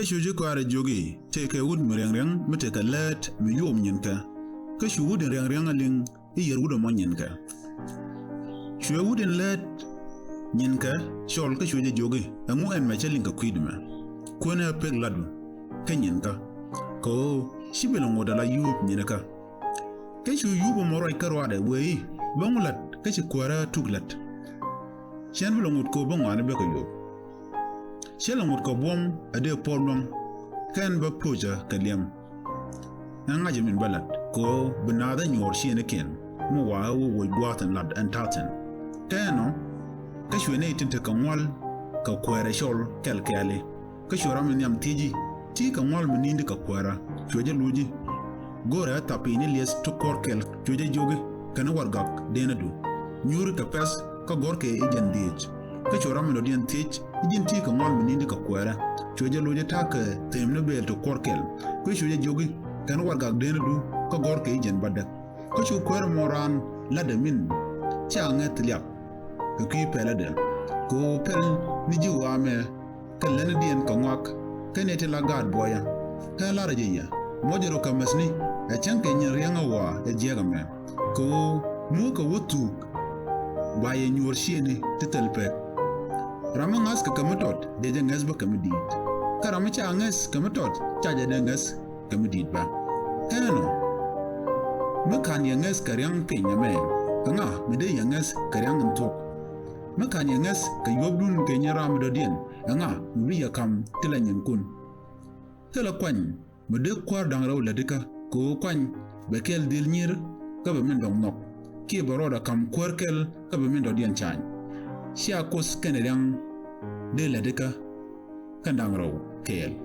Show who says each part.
Speaker 1: shuji kware jogi teke wud mrengreng muteka let mi yom nyinka ka shu wud rengreng aling yer wud mo nyinka shu wud let nyinka shol ka shuji jogi amu en machelinga kwidma kona peg ladu ka nyinka ko shibelo ngodala yuup nyinka ka shu yuup moroi karwade wei bangulat ka shi kwara tuglat shen bilongut ko bangwane be ko yo shelangut ko bom ade polong kan ba poja kaliam anga jimin balat ko benada nyor shine ken mo wa wo gwatan lad antaten kano ka shwene tinte kanwal ka kwara shol kelkele ka shora min yam tiji ti kanwal minindi ka kwara shoje luji gora tapini les to korkel shoje joge kana wargak denadu nyuri ka pes ka gorke ejandej ka shora min odien tich ijinti ka ngol minindi ka kwara shoje loje tak temne bel to korkel ko shoje jogi kan warga dendu ka gorke ijen badak ko shu kwara moran lada min cha ŋäth liap ka ki pelade ko pel ni jiwa me kan lene dien ka ngak kene te lagad boya ka la rajiya mojero ka masni a chanke nyen rianga wa e jega me ko mu ka wutu baye nyor shine tetelpek Ramangas ka kamatot de ngas ba kamedit karama cha ngas kamatot cha de ngas kamedit ba kano mekan ya ngas karyang penya me nga mede ya ngas karyang ntok mekan ya ngas ka yobdun kenya ram do dien nga mbi ya kam tilanyen kun tela kwan mede kwar dang raw ladika ko kwan bekel dil nyir ka be men dong nok ki baroda kam kwarkel ka be men do dien chan Shia kos kenedang de ladika kandang raw kel